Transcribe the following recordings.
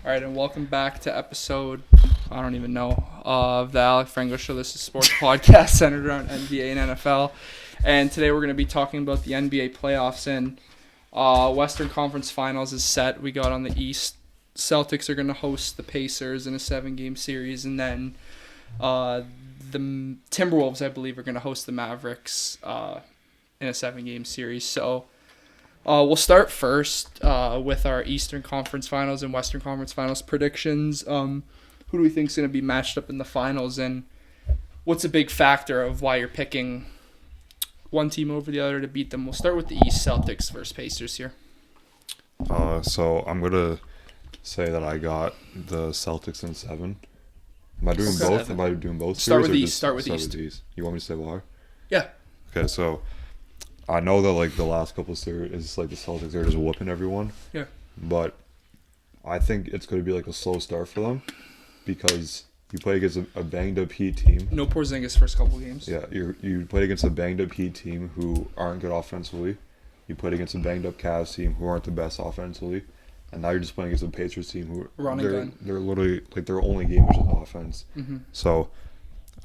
All right, and welcome back to episode, I don't even know, of the Alec Frengos Show. This is a sports podcast centered around NBA and NFL. And today we're going to be talking about the NBA playoffs. And Western Conference Finals is set. We got on the East. Celtics are going to host the Pacers in a 7-game series. And then the Timberwolves, I believe, are going to host the Mavericks in a 7-game series. So we'll start first with our Eastern Conference Finals and Western Conference Finals predictions. Who do we think is going to be matched up in the finals, and what's a big factor of why you're picking one team over the other to beat them? We'll start with the East, Celtics versus Pacers here. So I'm going to say that I got the Celtics in 7. Am I doing both? Am I doing both? Start with East. Start with East. You want me to say why? Yeah. Okay, so I know that like the last couple of series, it's like the Celtics are just whooping everyone. Yeah. But I think it's going to be like a slow start for them because you play against a banged up Heat team. No Porzingis first couple games. Yeah, you played against a banged up Heat team who aren't good offensively. You played against a banged up Cavs team who aren't the best offensively. And now you're just playing against a Pacers team who they're literally like their only game is just offense. Mm-hmm. So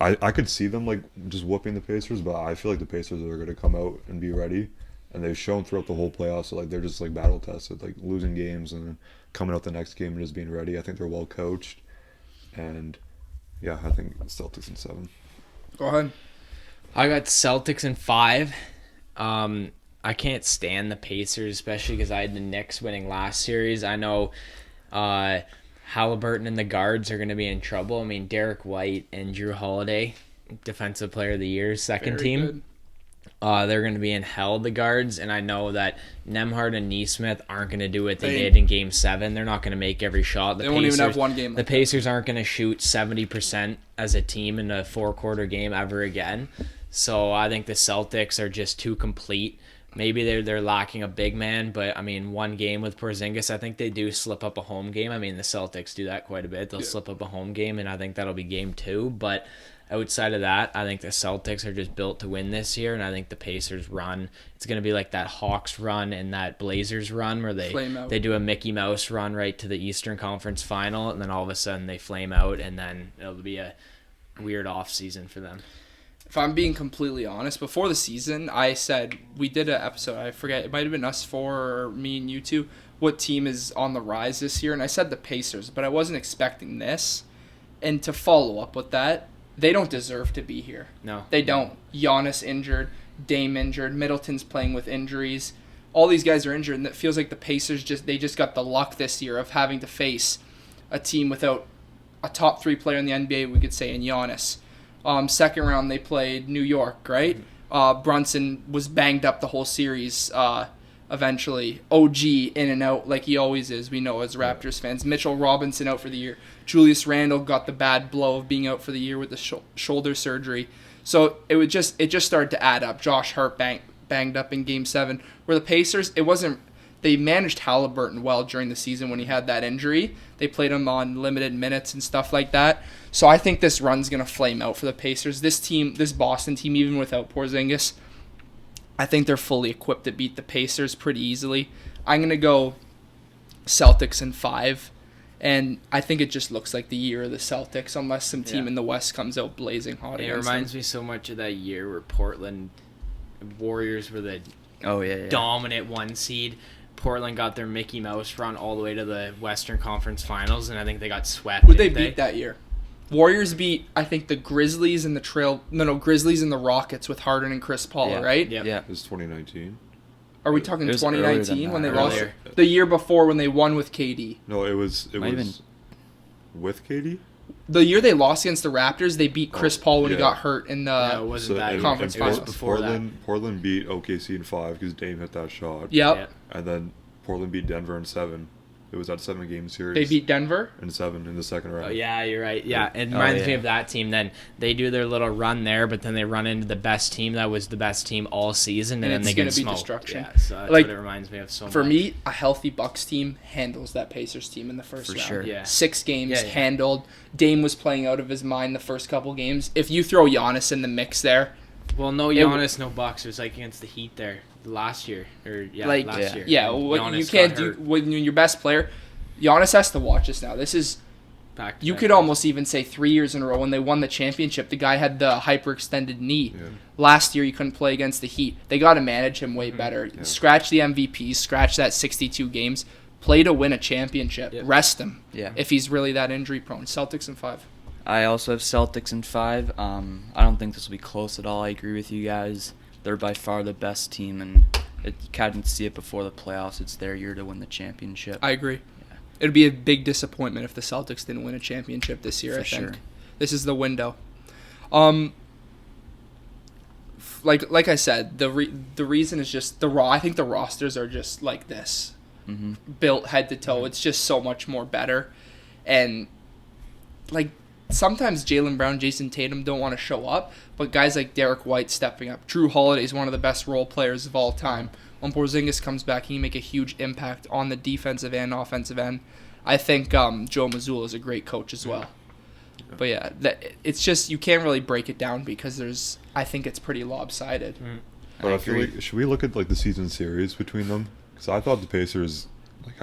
I could see them like just whooping the Pacers, but I feel like the Pacers are going to come out and be ready, and they've shown throughout the whole playoffs that like they're just like battle tested, like losing games and then coming out the next game and just being ready. I think they're well coached, and yeah, I think Celtics in 7. Go ahead. I got Celtics in 5. I can't stand the Pacers, especially because I had the Knicks winning last series. I know Halliburton and the guards are going to be in trouble. I mean, Derek White and Drew Holiday, Defensive Player of the Year, second Very team. good. They're going to be in hell, the guards, and I know that Nembhard and Nesmith aren't going to do what they did in Game 7. They're not going to make every shot. They won't even have one game. The Pacers aren't going to shoot 70% as a team in a 4-quarter game ever again. So I think the Celtics are just too complete. Maybe they're lacking a big man, but I mean, one game with Porzingis, I think they do slip up a home game. I mean, the Celtics do that quite a bit. They'll slip up a home game, and I think that'll be Game 2. But outside of that, I think the Celtics are just built to win this year, and I think the Pacers run, it's going to be like that Hawks run and that Blazers run where they do a Mickey Mouse run right to the Eastern Conference Final, and then all of a sudden they flame out, and then it'll be a weird off season for them. If I'm being completely honest, before the season, I said, we did an episode, I forget, it might have been us 4 or me and you 2, what team is on the rise this year, and I said the Pacers, but I wasn't expecting this. And to follow up with that, they don't deserve to be here. No. They don't. Giannis injured, Dame injured, Middleton's playing with injuries. All these guys are injured, and it feels like the Pacers just got the luck this year of having to face a team without a top 3 player in the NBA, we could say, in Giannis. Second round, they played New York, right? Brunson was banged up the whole series eventually. OG in and out like he always is, we know as Raptors fans. Mitchell Robinson out for the year. Julius Randle got the bad blow of being out for the year with the shoulder surgery. So it just started to add up. Josh Hart banged up in Game 7. Where the Pacers, they managed Halliburton well during the season when he had that injury. They played him on limited minutes and stuff like that. So I think this run's going to flame out for the Pacers. This Boston team, even without Porzingis, I think they're fully equipped to beat the Pacers pretty easily. I'm going to go Celtics in 5. And I think it just looks like the year of the Celtics, unless some team in the West comes out blazing hot. It reminds me so much of that year where Portland Warriors were the dominant 1 seed. Portland got their Mickey Mouse run all the way to the Western Conference Finals, and I think they got swept. Who'd they beat that year? Warriors beat, I think, the Grizzlies and Grizzlies and the Rockets with Harden and Chris Paul, right? Yep. Yeah. It was 2019. Are we talking 2019 when they Earlier. lost? The year before when they won with KD. No, it was with KD? The year they lost against the Raptors, they beat Chris Paul when he got hurt in the it wasn't that conference finals. Before that. Portland beat OKC in 5 because Dame hit that shot. Yep. And then Portland beat Denver in 7. It was that 7-game series. They beat Denver? In 7 in the second round. Oh, yeah, you're right. Yeah, it reminds me of that team. Then they do their little run there, but then they run into the best team that was the best team all season, and then they get smoked. Destruction. Yeah, so that's what it reminds me of so much. For me, a healthy Bucks team handles that Pacers team in the first round. Sure. Yeah. 6 games handled. Dame was playing out of his mind the first couple games. If you throw Giannis in the mix there. Well, no Giannis, no Bucks. It was like against the Heat there last year. Last year. Yeah, what you can't do when your best player. Giannis has to watch this now. This is Back to you back. could almost even say 3 years in a row when they won the championship. The guy had the hyperextended knee. Yeah. Last year, he couldn't play against the Heat. They got to manage him way better. Yeah. Scratch the MVP, scratch that 62 games, play to win a championship. Yep. Rest him Yeah. if he's really that injury prone. Celtics in 5. I also have Celtics in 5. I don't think this will be close at all. I agree with you guys. They're by far the best team, and you kind of see it before the playoffs. It's their year to win the championship. I agree. It'd be a big disappointment if the Celtics didn't win a championship this year. For I think sure. this is the window. Like I said, the reason is just I think the rosters are just like this, built head to toe. It's just so much more better, and like sometimes Jaylen Brown, Jason Tatum don't want to show up, but guys like Derek White stepping up. Drew Holiday is one of the best role players of all time. When Porzingis comes back, he can make a huge impact on the defensive and offensive end. I think Joe Mazzulla is a great coach as well. But yeah, it's just you can't really break it down because I think it's pretty lopsided. But I feel like, should we look at like the season series between them? Because I thought the Pacers,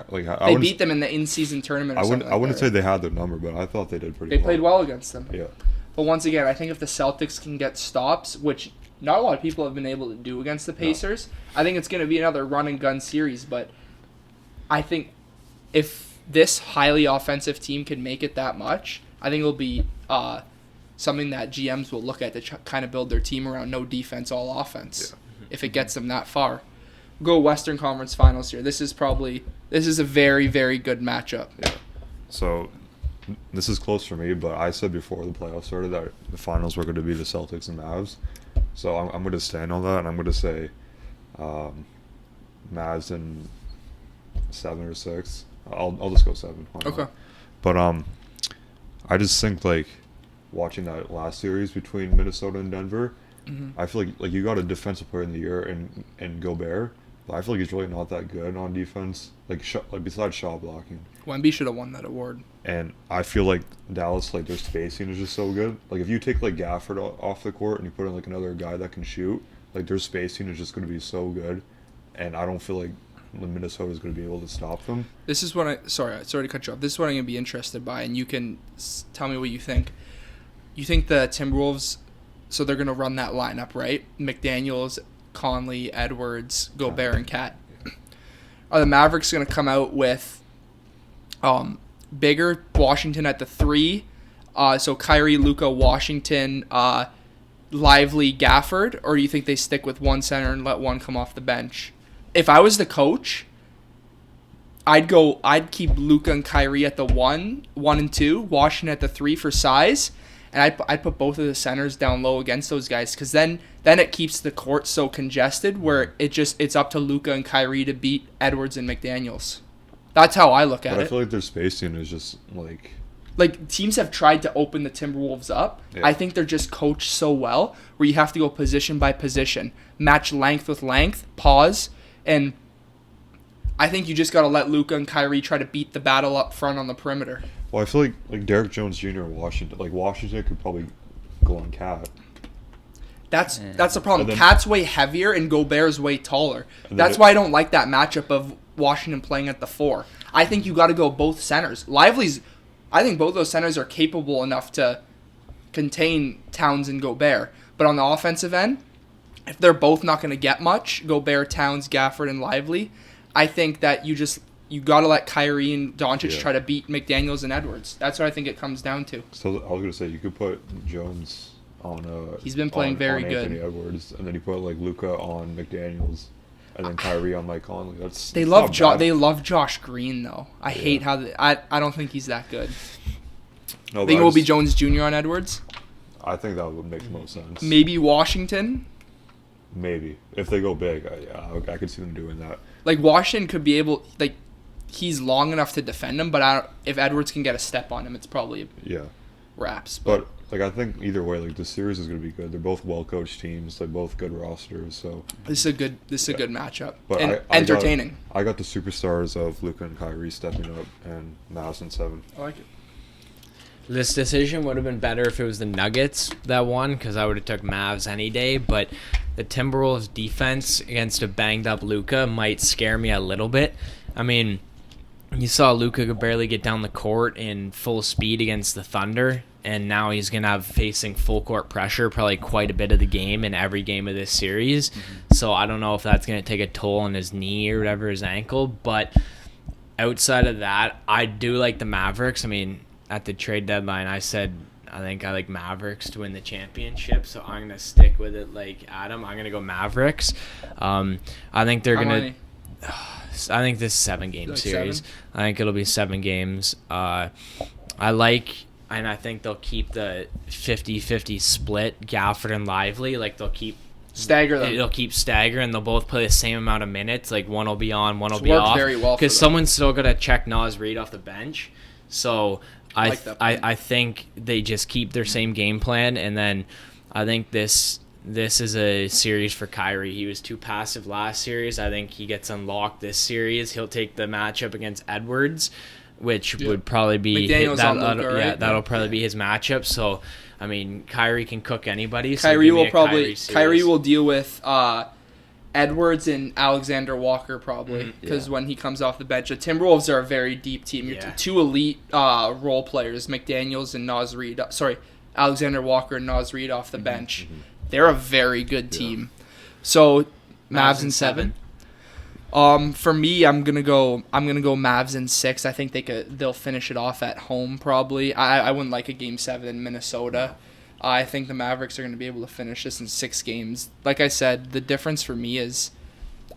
They beat them in the in-season tournament. I wouldn't say they had their number, but I thought they did pretty. They played well against them. Yeah. But once again, I think if the Celtics can get stops, which not a lot of people have been able to do against the Pacers, I think it's going to be another run-and-gun series. But I think if this highly offensive team can make it that much, I think it'll be something that GMs will look at to kind of build their team around no defense, all offense, if it gets them that far. Go Western Conference Finals here. This is a very, very good matchup. Yeah. So this is close for me, but I said before the playoffs started that the finals were going to be the Celtics and Mavs. So I'm going to stand on that, and I'm going to say Mavs in 7 or 6. I'll just go 7. Why not? Okay. But I just think like watching that last series between Minnesota and Denver, I feel like you got a defensive player in the year and Gobert, but I feel like he's really not that good on defense. Like besides shot blocking. Wemby should have won that award. And I feel like Dallas, like their spacing is just so good. Like if you take like Gafford off the court and you put in like another guy that can shoot, like their spacing is just going to be so good. And I don't feel like Minnesota is going to be able to stop them. This is what sorry to cut you off. This is what I'm going to be interested by, and you can tell me what you think. You think the Timberwolves, so they're going to run that lineup, right? McDaniels, Conley, Edwards, Gobert, and Cat. Are the Mavericks going to come out with bigger Washington at the 3? So Kyrie, Luka, Washington, Lively, Gafford, or do you think they stick with one center and let one come off the bench? If I was the coach, I'd keep Luka and Kyrie at the 1 and 2, Washington at the 3 for size, and I'd put both of the centers down low against those guys, because then it keeps the court so congested where it's up to Luka and Kyrie to beat Edwards and McDaniels. That's how I look at But it. I feel like their spacing is just like teams have tried to open the Timberwolves up. Yeah. I think they're just coached so well where you have to go position by position, match length with length, pause, and I think you just got to let Luka and Kyrie try to beat the battle up front on the perimeter. Well, I feel like Derek Jones Jr. in Washington. Like Washington could probably go on Cat. That's the problem. And then- Cat's way heavier and Gobert's way taller. And That's then- why I don't like that matchup of Washington playing at the 4. I think you got to go both centers. I think both those centers are capable enough to contain Towns and Gobert. But on the offensive end, if they're both not going to get much, Gobert, Towns, Gafford, and Lively, I think that you got to let Kyrie and Doncic try to beat McDaniels and Edwards. That's what I think it comes down to. So I was gonna say you could put Jones on. He's been playing very on good. Anthony Edwards, and then you put like Luka on McDaniels, and then Kyrie on Mike Conley. They love Josh Green though. I hate how I don't think he's that good. No, I think it will be Jones Jr. on Edwards. I think that would make the most sense. Maybe Washington. Maybe if they go big, I could see them doing that. Like Washington could be able, like he's long enough to defend him, but if Edwards can get a step on him, it's probably wraps. But like I think either way, like the series is gonna be good. They're both well coached teams. They're both good rosters. So this is a good matchup. But And I entertaining. I got the superstars of Luka and Kyrie stepping up, and Mavs in 7. I like it. This decision would have been better if it was the Nuggets that won, because I would have took Mavs any day. But the Timberwolves defense against a banged up Luka might scare me a little bit. I mean, You saw Luka could barely get down the court in full speed against the Thunder, and now he's going to have facing full court pressure probably quite a bit of the game in every game of this series. So I don't know if that's going to take a toll on his knee or whatever, his ankle. But outside of that, I do like the Mavericks. I mean, at the trade deadline, I said I think I like Mavericks to win the championship, so I'm going to stick with it like Adam. I'm going to go Mavericks. I think they're going to... I think this is a 7-game series. 7? I think it'll be 7 games. I think they'll keep the 50-50 split, Gafford and Lively. Like, they'll keep... Stagger them. It'll keep staggering. They'll both play the same amount of minutes. Like, one will be on, one will be worked off. very well for because them. someone's still going to check Nas Reed off the bench. So I like that plan. I think they just keep their same game plan. And then I think this is a series for Kyrie. He was too passive last series. I think he gets unlocked this series. He'll take the matchup against Edwards, which would probably be McDaniel's on Luka, right? that'll probably be his matchup. So, I mean, Kyrie can cook anybody. So Kyrie give me will a probably series. will deal with Edwards and Alexander Walker probably because when he comes off the bench, the Timberwolves are a very deep team. You're two elite role players, McDaniel's and Nas Reed. Alexander Walker and Nas Reed off the bench. They're a very good team. So Mavs in 7. For me, I'm gonna go Mavs in 6. I think they'll finish it off at home probably. I wouldn't like a game 7 in Minnesota. I think the Mavericks are gonna be able to finish this in 6 games. Like I said, the difference for me is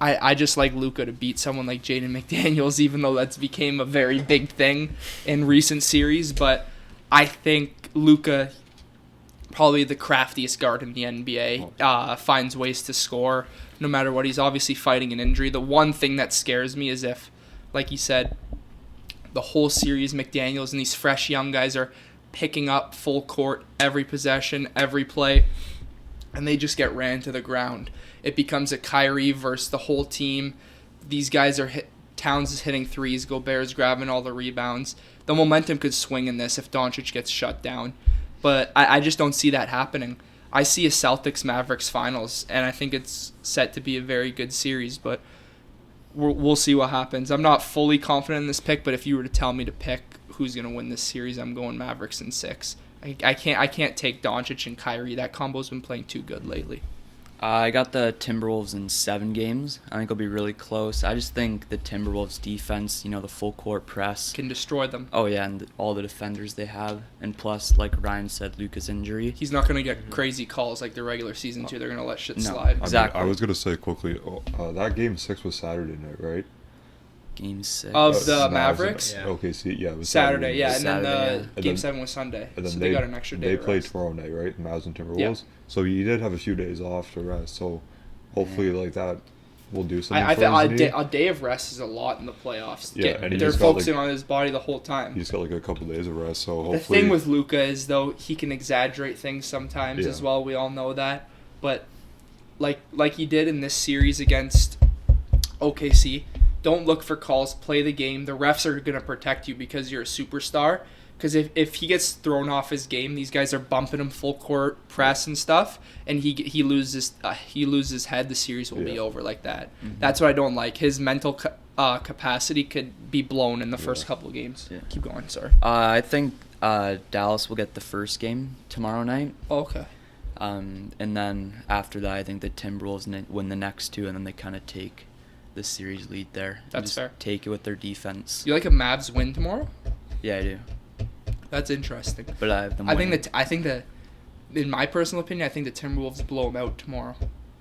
I just like Luka to beat someone like Jaden McDaniels, even though that's became a very big thing in recent series. But I think Luka, probably the craftiest guard in the NBA, finds ways to score no matter what. He's obviously fighting an injury. The one thing that scares me is if, like you said, the whole series, McDaniels and these fresh young guys are picking up full court every possession, every play, and they just get ran to the ground. It becomes a Kyrie versus the whole team. These guys are Towns is hitting threes, Gobert's grabbing all the rebounds. The momentum could swing in this if Doncic gets shut down. But I just don't see that happening. I see a Celtics-Mavericks finals, and I think it's set to be a very good series, but we'll see what happens. I'm not fully confident in this pick, but if you were to tell me to pick who's going to win this series, I'm going Mavericks in 6. I can't take Doncic and Kyrie. That combo's been playing too good lately. I got the Timberwolves in 7 games. I think it'll be really close. I just think the Timberwolves defense, the full court press Can destroy them. Oh yeah, and all the defenders they have, and plus, like Ryan said, Luka's injury. He's not going to get crazy calls like the regular season too. They're going to let shit No. slide. Exactly. I was gonna say quickly, that game 6 was Saturday night, right? Game 6 Of the Mavs Mavericks? and- Okay, see, yeah, it was Saturday, yeah, and Saturday, then yeah. Game And 7 was Sunday, And then so they got an extra day. They of played rest. tomorrow night, right? Mavs and Timberwolves. Yeah. So you did have a few days off to rest. So hopefully, like that, will do something. I for think his knee. a day of rest is a lot in the playoffs. Yeah, and he they're just got, focusing on his body the whole time. He's got like a couple days of rest. So The hopefully, thing with Luka is though he can exaggerate things sometimes Yeah. as well. We all know that, but like he did in this series against OKC, don't look for calls. Play the game. The refs are gonna protect you because you're a superstar. Because if he gets thrown off his game, these guys are bumping him full court press and stuff, and he loses head. The series will be Yeah. over like that. That's what I don't like. His mental capacity could be blown in the first couple of games. Yeah. Keep going, sorry. I think Dallas will get the first game tomorrow night. Oh, okay. And then after that, I think the Timberwolves win the next 2, and then they kind of take the series lead there. That's Just fair. Take it with their defense. You like a Mavs win tomorrow? Yeah, I do. That's interesting. But I have them I think winning. that in my personal opinion, I think the Timberwolves blow them out tomorrow.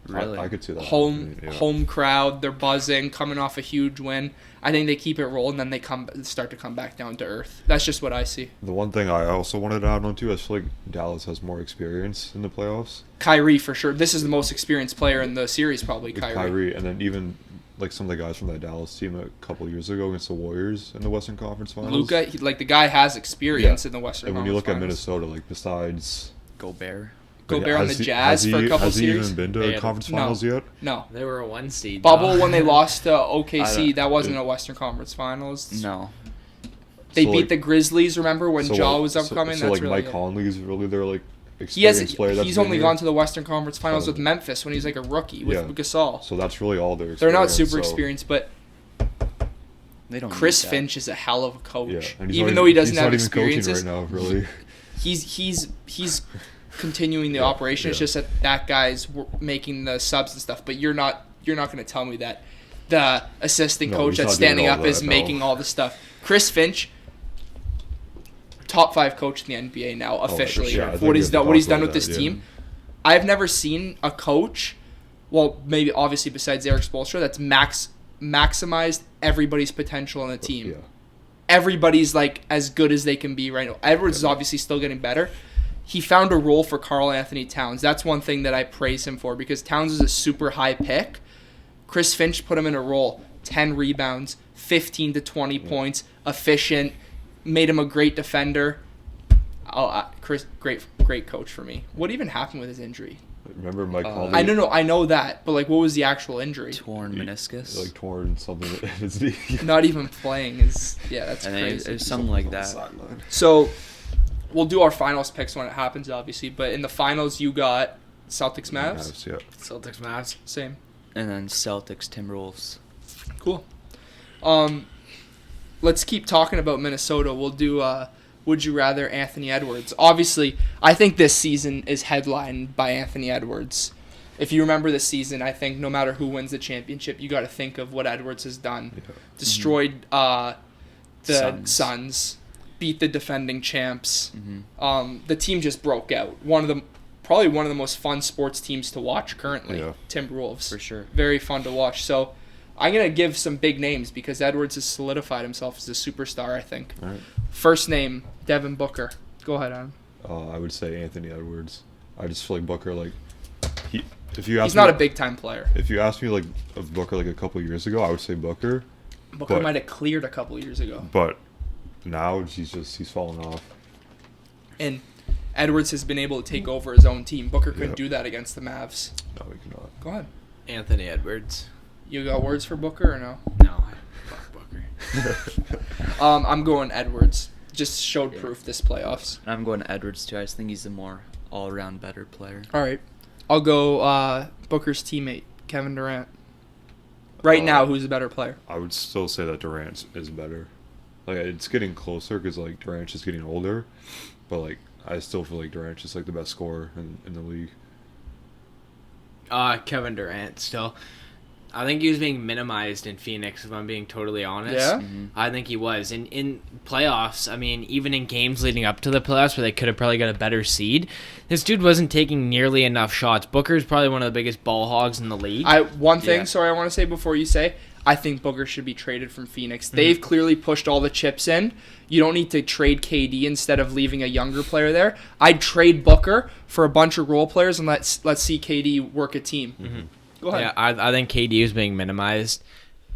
Really? I could see that. Home happening, yeah. home crowd, they're buzzing, coming off a huge win. I think they keep it rolling, then they start to come back down to earth. That's just what I see. The one thing I also wanted to add on to, I feel like Dallas has more experience in the playoffs. Kyrie for sure. This is the most experienced player in the series, probably With Kyrie. and then even like some of the guys from that Dallas team a couple years ago against the Warriors in the Western Conference Finals. Luka, the guy has experience in the Western And when Conference you look at Finals. Minnesota, like besides Gobert. Gobert on the has he- Jazz for a couple has he series. even been They to had- conference No. finals yet? No. They were a 1 seed. Bubble though. when they lost to I OKC, don't- that wasn't a Western Conference Finals. No. They So, beat like- the Grizzlies, remember, when So, Jaw like- was upcoming? So, That's like really Mike it. Conley's really their like He has. experienced player. He's only gone to the Western Conference Finals Oh. with Memphis when he was like a rookie with Yeah. Gasol. So that's really all their. They're not experience, super so- experienced, but They don't. Chris need that. Finch is a hell of a coach. Yeah, and Even though he doesn't he's have not even coaching experiences, right now, really. he's continuing the operation. It's yeah. just that guy's making the subs and stuff. But you're not going to tell me that the assistant coach he's that's not doing standing all up that, is no. making all the stuff. Chris Finch, top 5 coach in the NBA now officially. sure. I think What we he's have to done, what talk he's done about with this that, yeah. team. I've never seen a coach, well, maybe obviously besides Eric Spoelstra, that's maximized everybody's potential on the team. Yeah. Everybody's like as good as they can be right now. Edwards is obviously still getting better. He found a role for Karl Anthony Towns. That's one thing that I praise him for because Towns is a super high pick. Chris Finch put him in a role. 10 rebounds, 15 to 20 points, efficient, made him a great defender. Chris, great coach for me. What even happened with his injury? Remember Mike Conley? I know that, but like, what was the actual injury? Torn meniscus. Like torn something in his knee. Not even playing is that's and crazy. it's something like that. So, we'll do our finals picks when it happens, obviously. But in the finals, you got Celtics, Mavs. Yeah. Celtics, Mavs. Same. And then Celtics, Timberwolves. Cool. Let's keep talking about Minnesota. We'll do Would You Rather Anthony Edwards. Obviously, I think this season is headlined by Anthony Edwards. If you remember this season, I think no matter who wins the championship, you got to think of what Edwards has done. Yeah. Destroyed the Suns. beat the defending champs. Mm-hmm. The team just broke out. Probably one of the most fun sports teams to watch currently. Yeah. Timberwolves. For sure. Very fun to watch. So I'm going to give some big names because Edwards has solidified himself as a superstar, I think. All right. First name, Devin Booker. Go ahead, Adam. I would say Anthony Edwards. I just feel like Booker, like, He's not a big-time player. If you asked me, like, of Booker, like, a couple years ago, I would say Booker. Booker might have cleared a couple years ago. But now he's fallen off. And Edwards has been able to take over his own team. Booker couldn't do that against the Mavs. No, he cannot. Go ahead. Anthony Edwards. You got words for Booker or no? No, fuck Booker. I'm going Edwards. Just showed proof this playoffs. And I'm going Edwards too. I just think he's the more all-around better player. All right. I'll go Booker's teammate, Kevin Durant. Right now, who's a better player? I would still say that Durant is better. Like, it's getting closer because, like, Durant's just getting older. But, like, I still feel like Durant's just, like, the best scorer in the league. Kevin Durant still. I think he was being minimized in Phoenix, if I'm being totally honest. Yeah? Mm-hmm. I think he was. In playoffs, I mean, even in games leading up to the playoffs where they could have probably got a better seed, this dude wasn't taking nearly enough shots. Booker's probably one of the biggest ball hogs in the league. One thing, Yeah. sorry, I want to say before you say, I think Booker should be traded from Phoenix. They've clearly pushed all the chips in. You don't need to trade KD instead of leaving a younger player there. I'd trade Booker for a bunch of role players and let's see KD work a team. Mm-hmm. Go ahead. Yeah, I think KD was being minimized.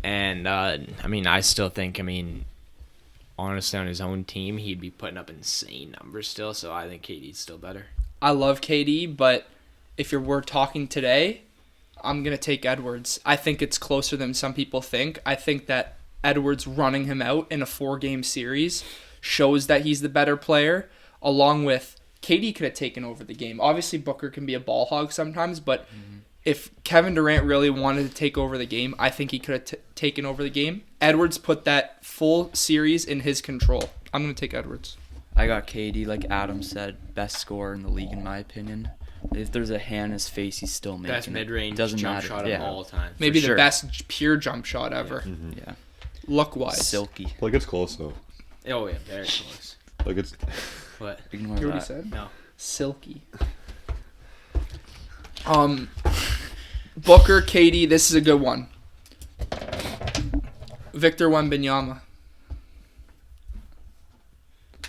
And, I still think, honestly, on his own team, he'd be putting up insane numbers still. So I think KD's still better. I love KD, but if we're talking today, I'm going to take Edwards. I think it's closer than some people think. I think that Edwards running him out in a 4-game series shows that he's the better player, along with KD could have taken over the game. Obviously, Booker can be a ball hog sometimes, but if Kevin Durant really wanted to take over the game, I think he could have taken over the game. Edwards put that full series in his control. I'm going to take Edwards. I got KD, like Adam said, best scorer in the league in my opinion. If there's a hand in his face, he's still making Best it. mid-range Doesn't jump matter. shot Yeah. of all time. Maybe the sure. best pure jump shot ever. Yeah. Look-wise. Silky. Like, it's close, though. Oh, yeah, very close. Like, it's... What? Ignore You already that. said? No. Silky. Booker, KD, this is a good one. Victor Wembanyama.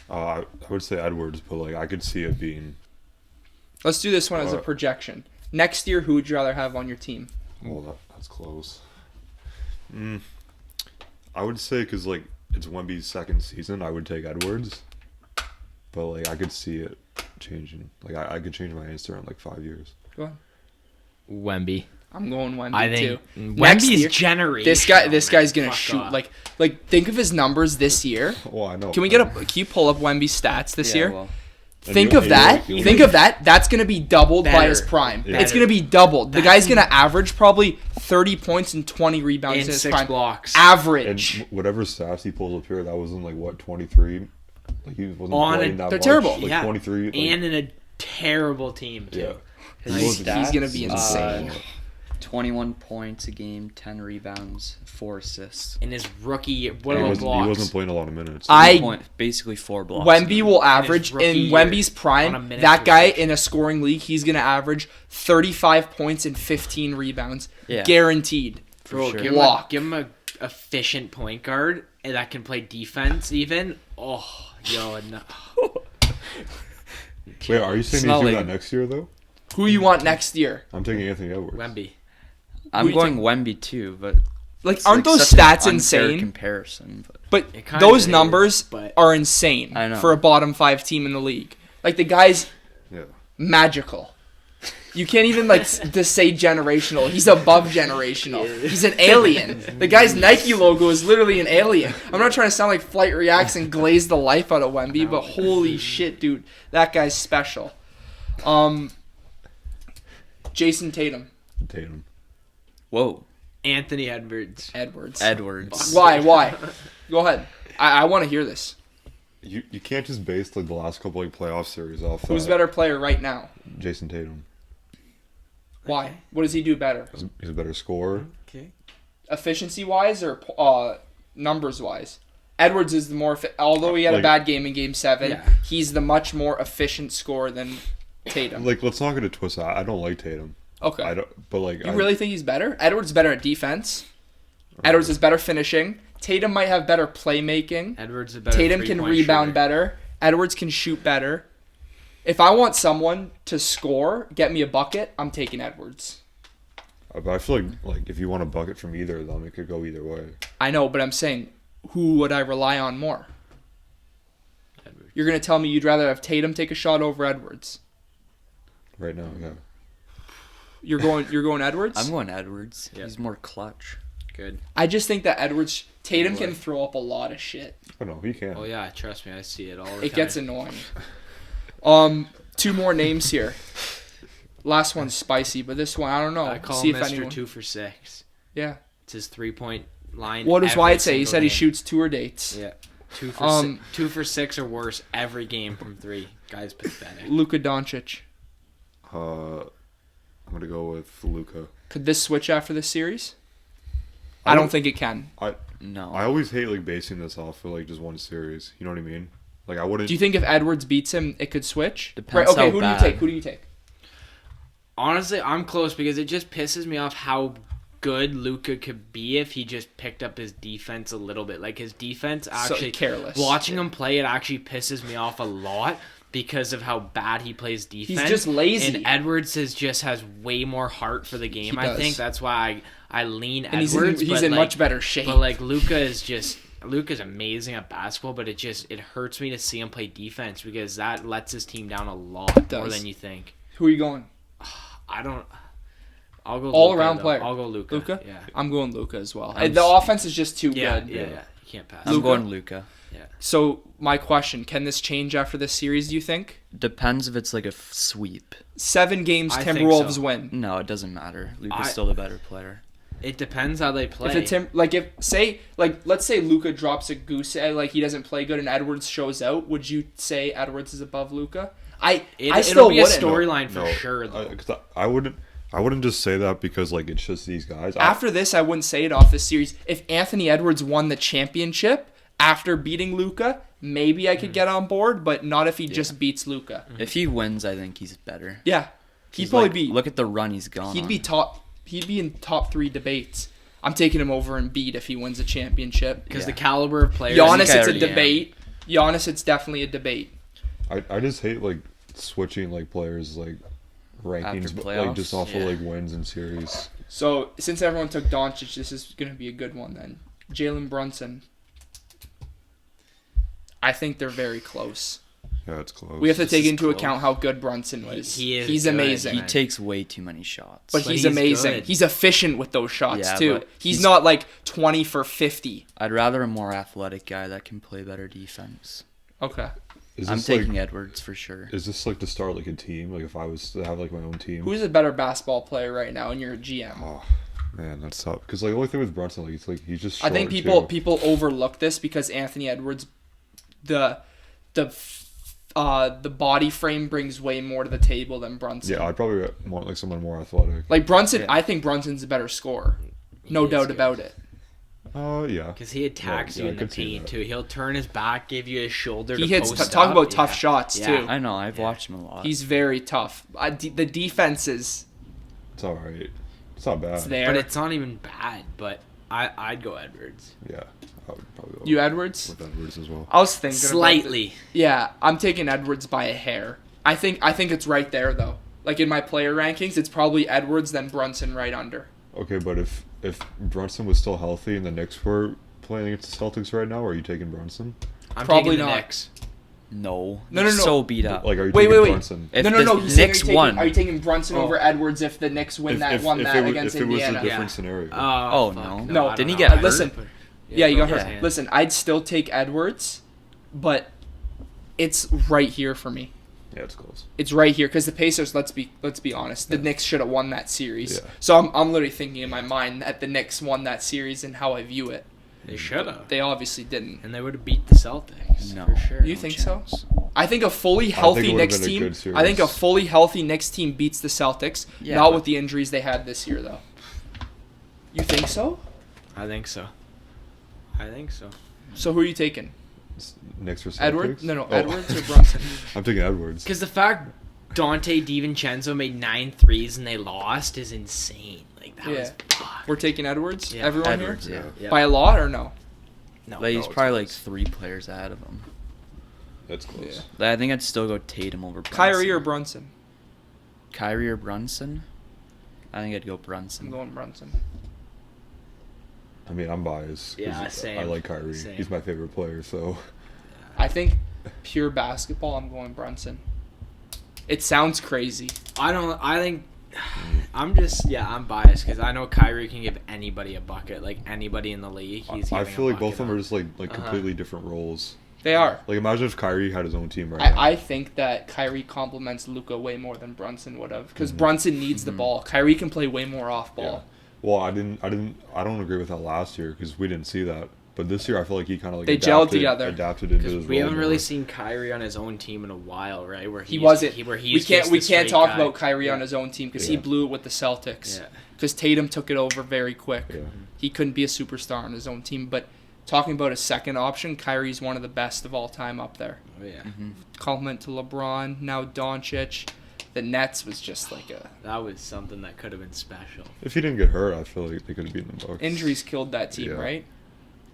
I would say Edwards, but, like, I could see it being... Let's do this one as a projection. Next year, who would you rather have on your team? Well, that's close. I would say, because, like, it's Wemby's second season, I would take Edwards. But, like, I could see it changing. Like, I could change my answer in, like, 5 years. Go ahead. Wemby. I'm going Wemby I too. think Next Wemby's year, generation. This guy's gonna Fuck shoot. off. Like think of his numbers this year. Oh, I know. Can you pull up Wemby's stats this year? Well, Think you'll- of that. you'll- That's gonna be doubled by Better. his prime. Yeah. It's gonna be doubled. The guy's gonna average probably 30 points and 20 rebounds In in his 6 prime. blocks. Average. And whatever stats he pulls up here, that was in like what 23. Like he wasn't On playing a- that they're much. terrible. Like Yeah. 23. Like, And in a terrible team, too. yeah. He's gonna be insane. 21 points a game, 10 rebounds, 4 assists. In his rookie year, what he, about wasn't, he blocks? wasn't playing a lot of minutes. Basically 4 blocks. Wemby will average rookie in year, Wemby's on a prime. minute That guy percentage. in a scoring league, he's gonna average 35 points and 15 rebounds, Yeah. guaranteed. Bro, sure. give him a efficient point guard and that can play defense even. Oh, yo, no. Wait, are you saying he's not doing like- that next year though? Who you want next year? I'm taking Anthony Edwards. Wemby. I'm Who you going Wemby too, but Like, it's aren't like those such an stats unfair insane? comparison, but But It kinda those is, numbers but- are insane I know. for a bottom 5 team in the league. Like, the guy's Yeah. magical. You can't even just say generational. He's above generational. He's an alien. The guy's Nike logo is literally an alien. I'm not trying to sound like Flight Reacts and glaze the life out of Wemby, but holy shit, dude, that guy's special. Jason Tatum. Tatum. whoa, Anthony Edwards. Edwards. Why? Go ahead. I want to hear this. You can't just base like the last couple like playoff series off. Who's a better player right now? Jason Tatum. Why? What does he do better? He's a better scorer. Okay. Efficiency-wise or numbers-wise? Edwards is the more... although he had a Like- bad game in Game 7, Yeah. he's the much more efficient scorer than Tatum. Like, let's not get it twisted. I don't like Tatum. Okay. I don't. But like, You really think he's better? Edwards is better at defense. Edwards is better finishing. Tatum might have better playmaking. Edwards is a better Tatum can three-point rebound shooter. better. Edwards can shoot better. If I want someone to score, get me a bucket, I'm taking Edwards. But I feel like if you want a bucket from either of them, it could go either way. I know, but I'm saying, who would I rely on more? Edwards. You're going to tell me you'd rather have Tatum take a shot over Edwards. Right now, yeah. You're going Edwards? I'm going Edwards. Yeah. He's more clutch. Good. I just think that Tatum can throw up a lot of shit. Oh no, he can. Oh yeah, trust me, I see it all the time. It gets annoying. 2 more names here. Last one's spicy, but this one I don't know. I call See him if Mr. anyone. 2 for 6. Yeah. It's his 3-point line. What does every Wyatt say? He single said he game. shoots tour dates. Yeah. 2 for 2 for 6 or worse every game from 3. Guy's pathetic. Luka Doncic. I'm gonna go with Luka. Could this switch after this series? I don't think it can. No. I always hate like basing this off of like just one series. You know what I mean? Like I wouldn't. Do you think if Edwards beats him, it could switch? Depends okay, how who bad. do you take? Who do you take? Honestly, I'm close because it just pisses me off how good Luka could be if he just picked up his defense a little bit. Like his defense actually careless. Watching him play, it actually pisses me off a lot because of how bad he plays defense. He's just lazy. And Edwards has way more heart for the game. I does. think that's why I lean And Edwards. he's but in like, much better shape. But like Luka's amazing at basketball, but it hurts me to see him play defense because that lets his team down a lot more does. than you think. Who are you going? I'll go All Luka, around though. player. I'll go Luka. Luka? Yeah. I'm going Luka as well. I'm The offense is just too Yeah, good. yeah. You can't pass. I'm Luka? going Luka. So my question: can this change after this series? Do you think? Depends if it's like a sweep. 7 games, I think Timberwolves so. win. No, it doesn't matter. Luka's I- still the better player. It depends how they play. Let's say Luka drops a goose egg, like he doesn't play good, and Edwards shows out. Would you say Edwards is above Luka? I It'll still be a wouldn't. storyline for sure, though. 'Cause I wouldn't just say that because like it's just these guys. After this, I wouldn't say it off this series. If Anthony Edwards won the championship after beating Luka, maybe I could get on board, but not if he just beats Luka. If he wins, I think he's better. Yeah, he'd He's probably like, be. Look at the run he's gone. He'd on. be top. He'd be in top 3 debates. I'm taking him over Embiid if he wins a championship. Because Yeah. the caliber of players. Giannis, I it's a already am. debate. Giannis, it's definitely a debate. I just hate like switching like players like rankings, After but, like just playoffs? off Yeah. of like wins and series. So since everyone took Doncic, this is going to be a good one then. Jalen Brunson. I think they're very close. Yeah, it's close. We have to This take is into close. account how good Brunson was. He is He's good, amazing. He man. takes way too many shots. But But he's he's amazing. good. He's efficient with those shots Yeah, too. but He's he's- not like 20 for 50. I'd rather a more athletic guy that can play better defense. Okay. Is I'm this, taking like, Edwards for sure. Is this like to start like a team? Like if I was to have like my own team? Who's a better basketball player right now in your GM? Oh, Man, that's tough. Because like the only thing with Brunson, like he's just. I Short, think too. people overlook this because Anthony Edwards, the body frame brings way more to the table than Brunson. Yeah, I'd probably want like someone more athletic. Like Brunson, Yeah. I think Brunson's a better scorer. No He doubt is good. about it. Yeah. Because he attacks Yeah, you I in the could see paint that. too. He'll turn his back, give you his shoulder. He to hits. post Talk up. about tough Yeah. shots Yeah. too. I know. I've watched him a lot. He's very tough. The defense is It's all right. It's not bad. it's there. But it's not even bad. But I'd go Edwards. Yeah, I would probably go You Edwards? with Edwards as well. I was thinking about Slightly. yeah, I'm taking Edwards by a hair. I think it's right there though. Like in my player rankings, it's probably Edwards then Brunson right under. Okay, but if Brunson was still healthy and the Knicks were playing against the Celtics right now, are you taking Brunson? I'm Probably taking the not. Knicks. No. No, He's no. So beat up. Like, are you Wait, taking wait. Brunson? If no. the He's saying, Knicks won. Are you taking Brunson Oh. over Edwards if the Knicks won that against if it was Indiana? a different Yeah. scenario. Oh, fuck, no. No, I didn't don't he know. get hurt? Listen. Yeah, you got broke hurt. his hand. Listen, I'd still take Edwards, but it's right here for me. Yeah, it's close. It's right here because the Pacers. Let's be honest. The Knicks should have won that series. Yeah. So I'm literally thinking in my mind that the Knicks won that series and how I view it. They should have. They obviously didn't. And they would have beat the Celtics. No. For sure. You No think chance. so? I think a fully think healthy it would've Knicks been a team. good series. I think a fully healthy Knicks team beats the Celtics. Yeah, Not but- with the injuries they had this year, though. You think so? I think so. So who are you taking? Knicks or Celtics? Edwards? No, Oh. Edwards or Brunson? I'm taking Edwards. Because the fact Dante DiVincenzo made 9 threes and they lost is insane. Like, that was fuck. We're taking Edwards. Yeah. Everyone Edwards, here yeah. Yeah. by a lot or no? No. Like, he's it's probably like close. 3 players ahead of him. That's close. Yeah. I think I'd still go Tatum over Brunson. Kyrie or Brunson? Kyrie or Brunson? I think I'd go I'm Brunson. going Brunson. I mean, I'm biased. 'cause Yeah, same. I like Kyrie. Same. He's my favorite player, so. I think pure basketball. I'm going Brunson. It sounds crazy. I think I'm biased because I know Kyrie can give anybody a bucket, like anybody in the league. He's I giving feel a like both of them are bucket just like Uh-huh. completely different roles. They are. Like, imagine if Kyrie had his own team right now. I think that Kyrie complements Luka way more than Brunson would have because Mhm. Brunson needs the ball. Kyrie can play way more off Yeah. ball. Well, I don't agree with that last year because we didn't see that. But this year, I feel like he kind of like They gelled together. adapted into his because we role haven't really more. seen Kyrie on his own team in a while, right? Where He wasn't. where We he's can't just we the can't straight talk guy. about Kyrie on Yeah. his own team because he Yeah. blew it with the Celtics. Yeah. Because Tatum took it over very quick. Yeah. He couldn't be a superstar on his own team. But talking about a second option, Kyrie's one of the best of all time up there. Oh, yeah. Mm-hmm. Compliment to LeBron, now Doncic. The Nets was just like a That was something that could have been special. If he didn't get hurt, I feel like they could have beaten the Bucks. injuries killed that team, Yeah. right?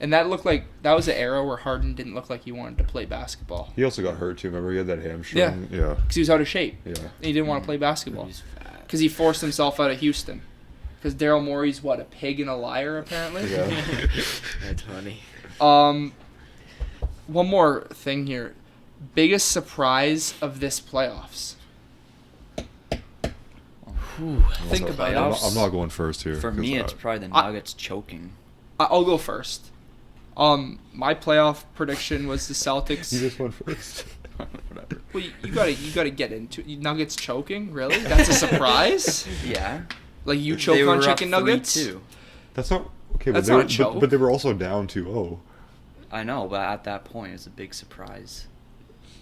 And that looked like that was an era where Harden didn't look like he wanted to play basketball He also got hurt too. Remember, he had that hamstring. Yeah. because he was out of shape. Yeah. And he didn't want to play basketball He's fat. because he forced himself out of Houston. Because Daryl Morey's what, a pig and a liar apparently. Yeah. That's funny. One more thing here. Biggest surprise of this playoffs. Think I'm about not- it. I'm not going first here. For 'cause me, I- it's probably the I- Nuggets choking. I'll go first. My playoff prediction was the Celtics. You just went first. Whatever. Well, you gotta get into it. Nuggets choking, really? That's a surprise. Yeah. Like you They choke were on up chicken nuggets? 3-2. That's not okay. That's but they not a were, choke. but they were also down 2-0. I know, but at that point, it's a big surprise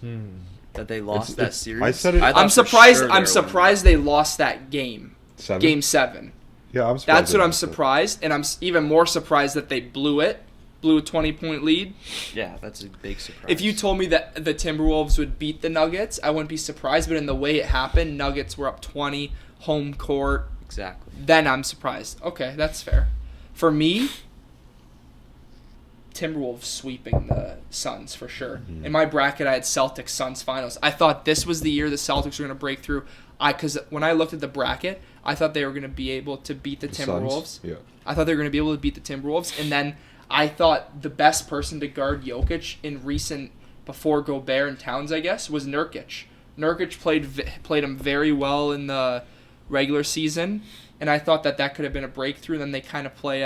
that they lost It's- that it's- series. I said it- thought I'm for surprised. sure they I'm were surprised they lost that game. 7? Game 7. Yeah, I'm surprised. That's they what I'm lost it. surprised, and I'm even more surprised that they blew it. Blew a 20-point lead. winning. Yeah, that's a big surprise. If you told me that the Timberwolves would beat the Nuggets, I wouldn't be surprised. But in the way it happened, Nuggets were up 20, home court. Exactly. Then I'm surprised. Okay, that's fair. For me, Timberwolves sweeping the Suns for sure. Mhm. In my bracket, I had Celtics Suns finals. I thought this was the year the Celtics were going to break through. Because when I looked at the bracket, I thought they were going to be able to beat the The Timberwolves. Suns? Yeah. I thought they were going to be able to beat the Timberwolves, and then I thought the best person to guard Jokic in recent before Gobert and Towns, I guess, was Nurkic. Nurkic played him very well in the regular season, and I thought that could have been a breakthrough. Then they kind of play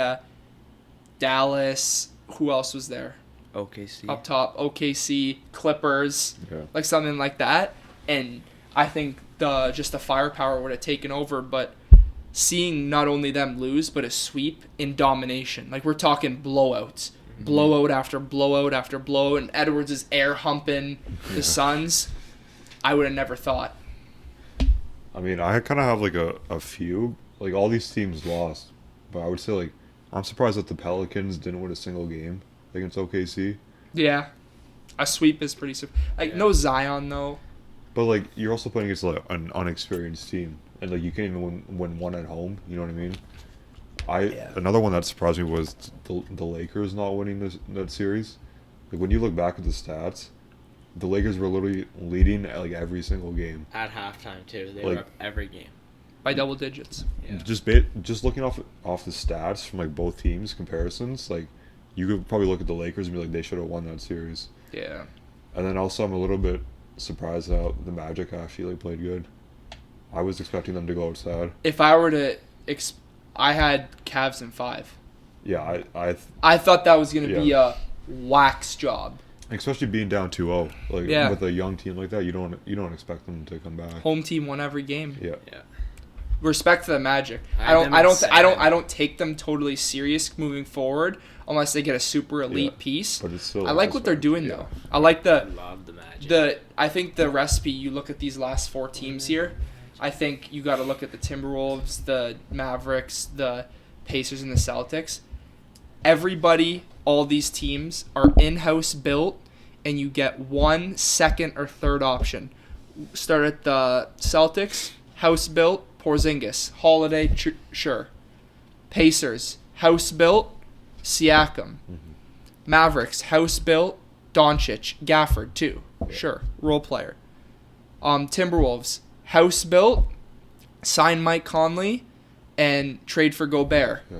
Dallas. Who else was there OKC. up top? OKC, Clippers, Yeah. like something like that. And I think the firepower would have taken over, but seeing not only them lose, but a sweep in domination. Like, we're talking blowouts. Blowout after blowout after blowout, and Edwards is air humping the Suns. I would have never thought. I mean, I kind of have like a few. Like, all these teams lost. But I would say, like, I'm surprised that the Pelicans didn't win a single game against OKC. Yeah. A sweep is pretty... no Zion, though. But, like, you're also playing against like an unexperienced team. And, like, you can't even win one at home. You know what I mean? Another one that surprised me was the Lakers not winning that series. Like, when you look back at the stats, the Lakers were literally leading at, like, every single game. At halftime, too. They Like, were up every game. By double digits. Yeah. Just looking off the stats from, like, both teams' comparisons, like, you could probably look at the Lakers and be like, they should have won that series. Yeah. And then also I'm a little bit surprised how the Magic actually like, played good. I was expecting them to go outside. If I were to... I had Cavs in 5. Yeah, I thought that was going to be Yeah. a wax job. especially being down 2-0. Like, Yeah. with a young team like that, you don't expect them to come back. Home team won every game. Yeah. Yeah. Respect to the Magic. I had them at 7. I don't take them totally serious moving forward unless they get a super elite Yeah. piece. But it's still I like what they're doing yeah. though. I like I love the Magic. I think the recipe, you look at these last 4 teams here, I think you got to look at the Timberwolves, the Mavericks, the Pacers, and the Celtics. Everybody, all these teams are in-house built, and you get 1 second or third option. Start at the Celtics, house built, Porzingis. Holiday, sure. Pacers, house built, Siakam. Mavericks, house built, Doncic. Gafford, too. Sure. Role player. Timberwolves, house built, sign Mike Conley, and trade for Gobert. Yeah.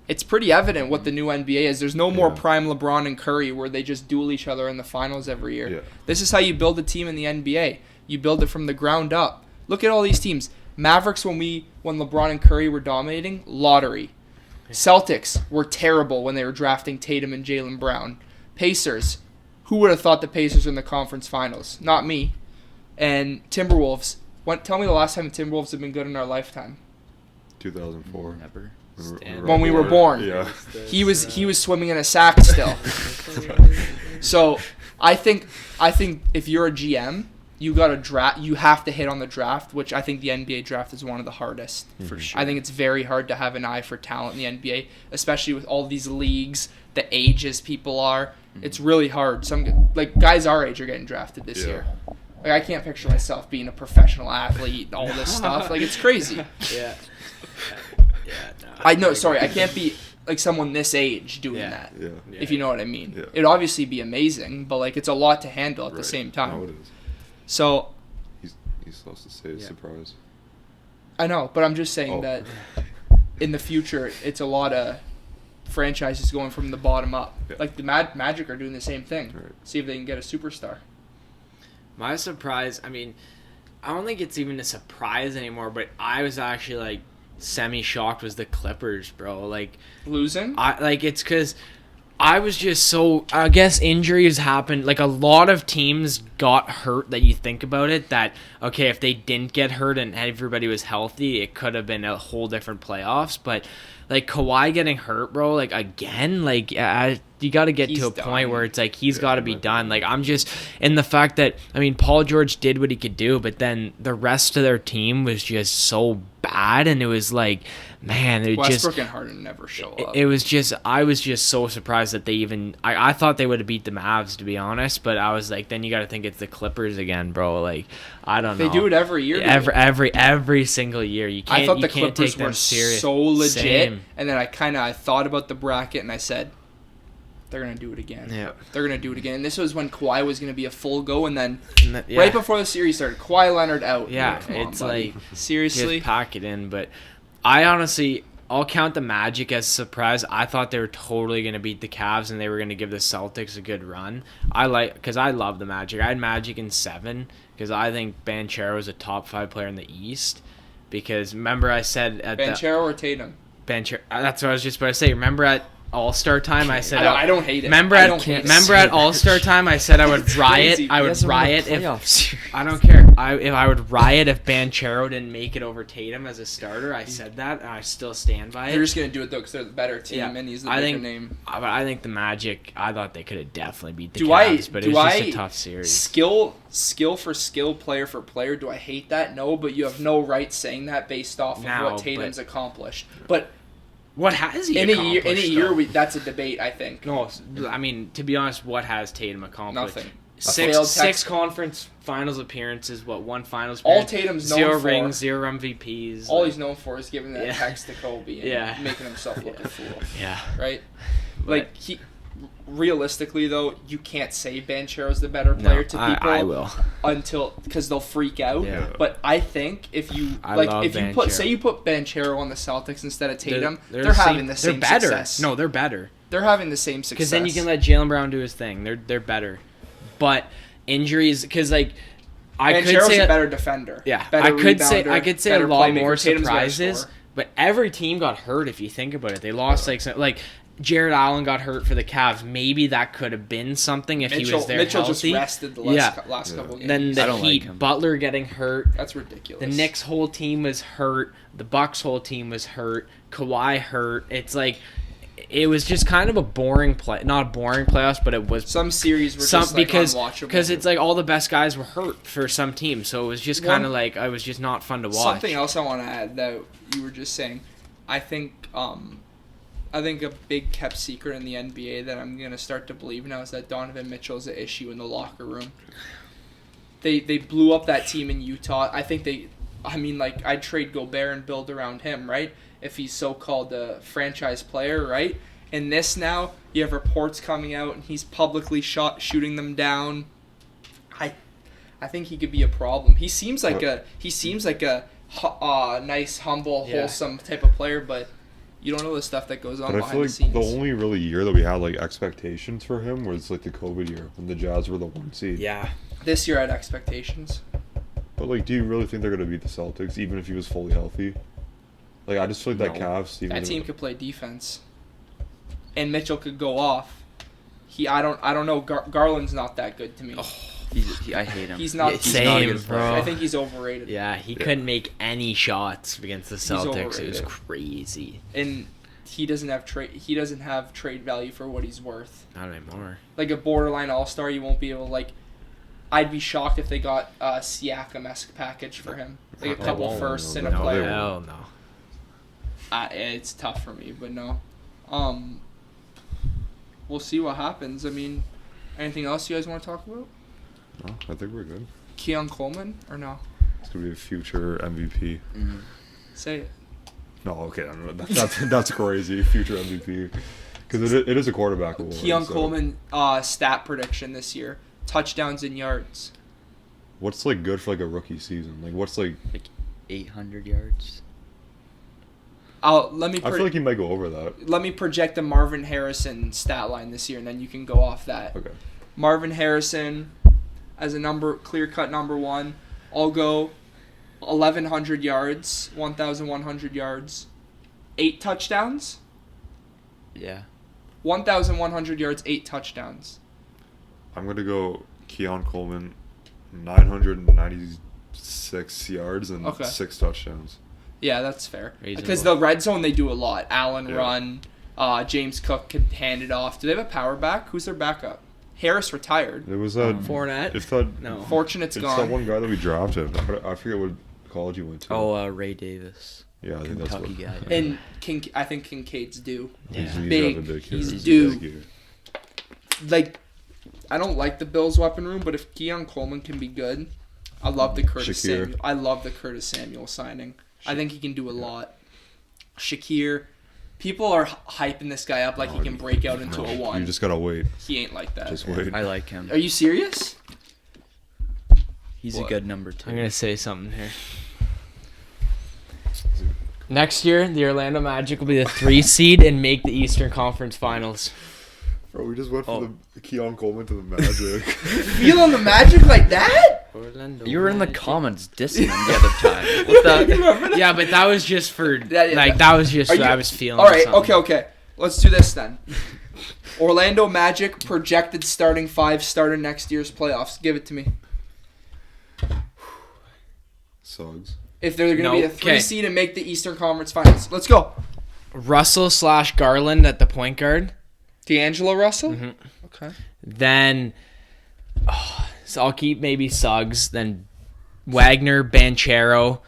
It's pretty evident what the new NBA is. There's no more Yeah. prime LeBron and Curry where they just duel each other in the finals every year. Yeah. This is how you build a team in the NBA. You build it from the ground up. Look at all these teams. Mavericks, when LeBron and Curry were dominating, lottery. Celtics were terrible when they were drafting Tatum and Jaylen Brown. Pacers, who would have thought the Pacers were in the conference finals? Not me. And Timberwolves. Tell me the last time the Timberwolves have been good in our lifetime. 2004. Never. When we were born. Yeah. He was swimming in a sack still. So I think if you're a GM, you got to draft. You have to hit on the draft, which I think the NBA draft is one of the hardest. For sure. I think it's very hard to have an eye for talent in the NBA, especially with all these leagues, the ages people are. It's really hard. Some guys our age are getting drafted this year. Like, I can't picture myself being a professional athlete, all this stuff. Like, it's crazy. Yeah. No, I know. Sorry, I can't be like someone this age doing that. Yeah. If you know what I mean. Yeah. It'd obviously be amazing, but like it's a lot to handle at the same time. No, it is. So He's supposed to say surprise. I know, but I'm just saying that in the future, it's a lot of franchises going from the bottom up. Yeah. Like the Magic are doing the same thing. Right. See if they can get a superstar. My surprise, I mean, I don't think it's even a surprise anymore, but I was actually like semi-shocked was the Clippers, bro. Like Losing? it's because I was just so, I guess injuries happened. Like a lot of teams got hurt that you think about it that, okay, if they didn't get hurt and everybody was healthy, it could have been a whole different playoffs. But like Kawhi getting hurt, bro, like again, like you got to get He's to a done. point where it's like he's got to be done. Like I'm just, in the fact that, I mean, Paul George did what he could do, but then the rest of their team was just so bad, and it was like, man, it just Westbrook and Harden never show up. it was just, I was just so surprised that they even, I thought they would have beat the Mavs, to be honest, but I was like, then you got to think it's the Clippers again, bro. Like, I don't know. They do it every year. Every single year. You can't. I thought you the can't Clippers take them were serious. so legit, Same. and then I thought about the bracket and I said, they're gonna do it again. Yeah. They're gonna do it again. And this was when Kawhi was gonna be a full go, and then Yeah. right before the series started, Kawhi Leonard out. Yeah, Come on, it's buddy. like, seriously. just pack it in. But I honestly, I'll count the Magic as a surprise. I thought they were totally going to beat the Cavs and they were going to give the Celtics a good run. Because I love the Magic. I had Magic in 7 because I think Banchero is a top 5 player in the East. Because remember I said at Banchero or Tatum? Banchero, that's what I was just about to say. Remember at All-Star time, I said I don't hate it. Remember I at don't hate it. remember at All-Star time, I said I would riot. crazy. I He would hasn't won a riot playoff if series. I don't care. If I would riot if Banchero didn't make it over Tatum as a starter. I said that, and I still stand by They're it. just gonna do it though because they're the better team Yeah. and he's the I bigger think- name. I think the Magic. I thought they could have definitely beat the Do Cavs, I? but it Do was just I? a tough series. Skill for skill, player for player. Do I hate that? No, but you have no right saying that based off of No, what Tatum's accomplished. But What has he in a accomplished? year, though? that's a debate. I think. No, I mean, to be honest, what has Tatum accomplished? Nothing. Six Failed Texas- conference finals appearances. What, one finals? All appearance? Tatum's known zero for- rings, 0 MVPs. All he's known for is giving that Yeah. text to Kobe and Yeah. making himself look a fool. Yeah. Right? But- Like realistically though, you can't say Banchero's the better player to people I will. until because they'll freak out. Yeah. But I think if you I love if you Banchero. put Banchero on the Celtics instead of Tatum, they're the having the same They're better. success. No, they're better. They're having the same success. Because then you can let Jaylen Brown do his thing. They're better. But injuries, because like I could Banchero's say a better defender. yeah, Better I could say rebounder, a better lot playmaker. more Tatum's better surprises. scorer. But every team got hurt if you think about it. They lost like Jared Allen got hurt for the Cavs. Maybe that could have been something if he was there Mitchell healthy. just rested the last couple games. Then I the don't Heat, like him. Butler getting hurt. That's ridiculous. The Knicks' whole team was hurt. The Bucks' whole team was hurt. Kawhi hurt. It's like it was just kind of a boring play. Not a boring playoffs, but it was Some series were some just like unwatchable. because it's like all the best guys were hurt for some teams, so it was just kind of One- like I was just not fun to watch. Something else I want to add that you were just saying, I think a big kept secret in the NBA that I'm gonna start to believe now is that Donovan Mitchell is an issue in the locker room. They blew up that team in Utah. I'd trade Gobert and build around him, right? If he's so-called a franchise player, right? And this now, you have reports coming out and he's publicly shooting them down. I think he could be a problem. He seems like a nice, humble, Yeah. wholesome type of player, but you don't know the stuff that goes on But I behind feel the like scenes. the only really year that we had like expectations for him was like the COVID year when the Jazz were the 1 seed. Yeah, This year I had expectations. But like, do you really think they're gonna beat the Celtics even if he was fully healthy? Like, I just feel like that No. Cavs team. That team could play defense, and Mitchell could go off. I don't know. Garland's not that good to me. I hate him. He's not. Yeah, he's same, not a good bro. player. I think he's overrated. yeah. He couldn't make any shots against the Celtics. It was overrated. crazy. And he doesn't have trade value for what he's worth. Not anymore. Like a borderline all-star, you won't be able to, like. I'd be shocked if they got a Siakam-esque package for him, like a They couple won't. firsts and a No, they player. won't. Hell no. It's tough for me, but no. We'll see what happens. I mean, anything else you guys want to talk about? No, I think we're good. Keon Coleman or no? It's gonna be a future MVP. Say it. No, okay, I don't know. That's crazy. Future MVP, because it is a quarterback award. Keon so- Coleman stat prediction this year: touchdowns and yards. What's like good for like a rookie season? Like, what's like? 800 yards. Let me I feel like he might go over that. let me project the Marvin Harrison stat line this year, and then you can go off that. Okay. Marvin Harrison as a clear-cut number one. I'll go 1,100 yards, 1,100 yards, 8 touchdowns. Yeah. 1,100 yards, 8 touchdowns. I'm gonna go Keon Coleman, 996 yards and Okay. 6 touchdowns. Yeah, that's fair. Reasonable. Because the red zone, they do a lot. Allen Yeah. run. James Cook can hand it off. Do they have a power back? Who's their backup? Harris retired. There was that. Fournette? It's that. No. Fortunate's It's gone. that one guy that we drafted. I forget what college he went to. Ray Davis. yeah, I think that's Kentucky what. guy. And I think Kincaid's due. He's Yeah. Big. drafted big He's here. due. Big here. Like, I don't like the Bills' weapon room, but if Keon Coleman can be good, I love the Curtis Shakir. Samuel. I love the Curtis Samuel signing. I think he can do a lot. Shakir, people are hyping this guy up like he can break out into a You one. just gotta wait. He ain't like that. Just wait. I like him. Are you serious? He's What? a good number 2. I'm gonna say something here. Next year, the Orlando Magic will be the 3 seed and make the Eastern Conference Finals. Bro, we just went Oh. from the Keon Coleman to the Magic. Feeling the Magic like that? Orlando. You were in the comments dissing him the other time. What the? Remember that? Yeah, but that was just for Yeah, that was just Are what you- I was feeling. All right, something. okay. let's do this then. Orlando Magic projected starting 5 start in next year's playoffs. Give it to me. Suggs. If they're going to be a 3 okay. seed and make the Eastern Conference Finals. Let's go. Russell/Garland at the point guard. D'Angelo Russell? Mhm. Okay. Then, so I'll keep maybe Suggs. Then Wagner, Banchero,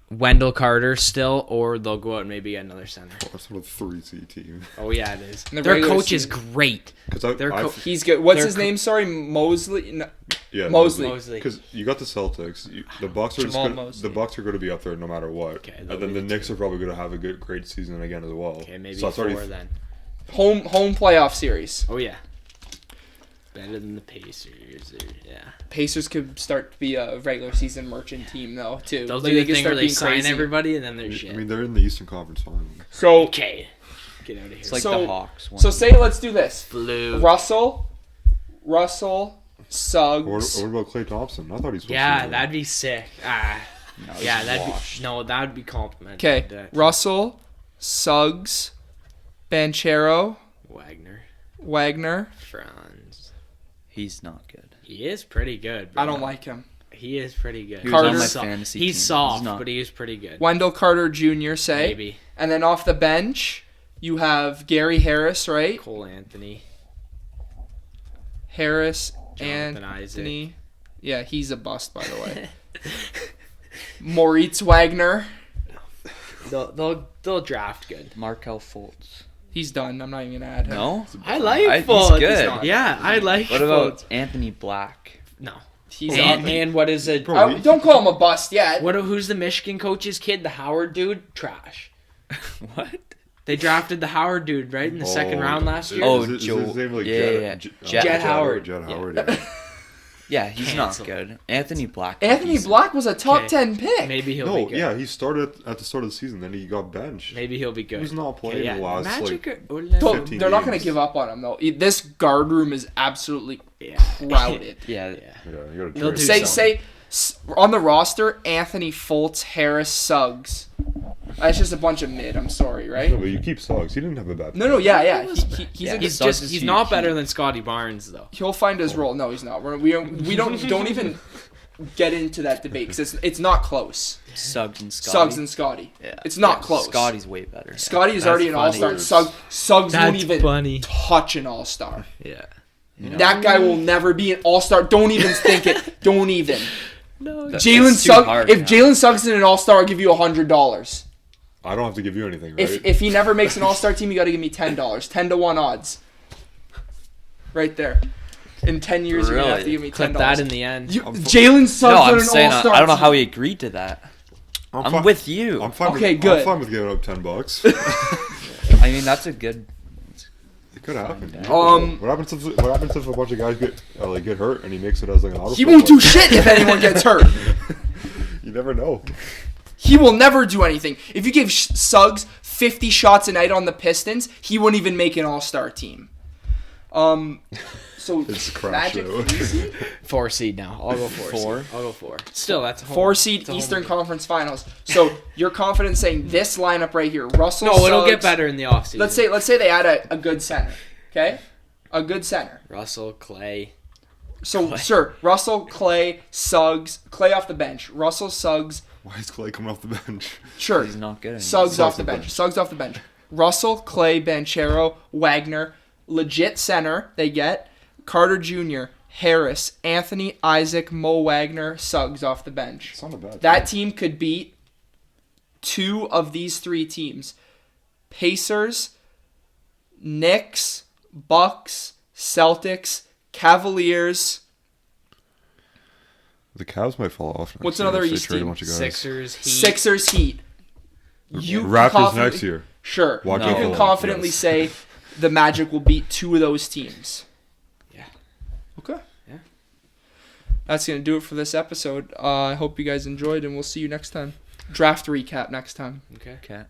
Wendell Carter still, or they'll go out and maybe get another center. That's what a 3C team. Oh yeah, it is. The Their regular coach is season. great. Because He's good. What's They're his name? Sorry, Mosley? No, yeah, Mosley. Because you got the Celtics, the Bucks are Jamal just Mosley. the Bucks are going to be up there no matter what. Okay, and they'll then be the Knicks are probably going to have a great season again as well. Okay, maybe so it's 4 already then. Home playoff series. Oh yeah. Better than the Pacers. Yeah. Pacers could start to be a regular season merchant team though too. They'll Like, do the could thing start where they being sign crazy. everybody and then they're shit. I mean, they're in the Eastern Conference Final. So Okay. Get out of here. It's like So- the Hawks. so say let's do this. Blue. Russell, Suggs. What about Klay Thompson? I thought he was supposed to Yeah, be that'd be sick. No, Yeah, he's that'd washed. that'd be complimentary. Okay, Russell, Suggs, Banchero, Wagner. Franz. He's not good. He is pretty good. Bro. I don't like him. He is pretty good. He was Carter- on my So- fantasy He's team. soft, not. but he is pretty good. Wendell Carter Jr. Say, Maybe and then off the bench you have Gary Harris, right? Cole Anthony. Harris, Jonathan Anthony. Yeah, he's a bust by the way. Moritz Wagner. They'll draft good. Markel Fultz. He's done. I'm not even gonna add him. No? I like He's Fultz. good. Yeah, I like What about Fultz. Anthony Black? No. He's And what is it? Bro, don't call him a bust yet. Who's the Michigan coach's kid? The Howard dude? Trash. What? They drafted the Howard dude, right, in the second round last year? Oh, is Joe- his name like yeah. Jet Howard. Jet Yeah. Howard. Yeah. Yeah, he's Cancel. not good. Anthony Black. Anthony he's- Black was a top Okay. 10 pick. Maybe he'll No, be good. yeah, he started at the start of the season, then he got benched. Maybe he'll be good. He was not playing Okay, the last Magic like. or Don't- 15 they're not going to games. give up on him though. This guard room is absolutely Yeah. crowded. Yeah. Yeah. Yeah, you gotta They'll trade do say something. on the roster, Anthony Fultz, Harris, Suggs. That's just a bunch of mid. I'm sorry, right? No, but you keep Suggs. He didn't have a bad. No, yeah. He's Yeah, a good. He's Suggs just is he's huge. not better than Scotty Barnes though. He'll find his role. No, he's not. We don't even get into that debate because it's not close. Suggs and Scotty. Suggs and Scotty. Yeah. It's not Yeah, close. Scotty's way better. Scotty is That's already an funny. all-star. Suggs won't That's even funny. touch an all-star. Yeah. That guy will never be an all-star. Don't even think it. Don't even. No. Jalen It's too Suggs. hard If now. Jalen Suggs is an all-star, I'll give you $100. I don't have to give you anything, right? If he never makes an all-star team, you got to give me $10. 10-1 odds. Right there. In 10 years, you're gonna have to Really? give me $10. Clip that in the end. Jalen Suggs No, on I'm an saying all-star I don't know team. how he agreed to that. I'm fi- with you. I'm fine. Okay, with, good. I'm fine with giving up $10. I mean, that's a good. It could happen. What happens if a bunch of guys get hurt and he makes it as like an auto? He won't do shit if anyone gets hurt. You never know. He will never do anything. If you give Suggs 50 shots a night on the Pistons, he wouldn't even make an all-star team. So It's a crap Magic show. 3 seed? 4 seed now. I'll go 4. Four? I'll go 4. Still, that's a home. 4 seed it's a home Eastern game. Conference Finals. So you're confident saying this lineup right here, Russell. No, it'll get Suggs- better in the offseason. Let's say they add a good center. Okay, a good center. Russell, Clay. So sure, Russell, Clay, Suggs, Clay off the bench. Russell, Suggs, Why is Clay coming off the bench? sure. He's not good. Anymore. Suggs off the bench. Suggs off the bench. Russell, Clay, Banchero, Wagner, legit center. They get Carter Jr., Harris, Anthony, Isaac, Mo Wagner, Suggs off the bench. It's not a bad. That team could beat 2 of these 3 teams: Pacers, Knicks, Bucks, Celtics, Cavaliers. The Cavs might fall off. Next What's year another if they East trade a team? bunch of guys. Sixers, Heat. Sixers, Heat. You Raptors confidently- next year. Sure. Watch You out can for confidently yes. say the Magic will beat 2 of those teams. Yeah. Okay. Yeah. That's going to do it for this episode. I hope you guys enjoyed, and we'll see you next time. Draft recap next time. Okay. Okay.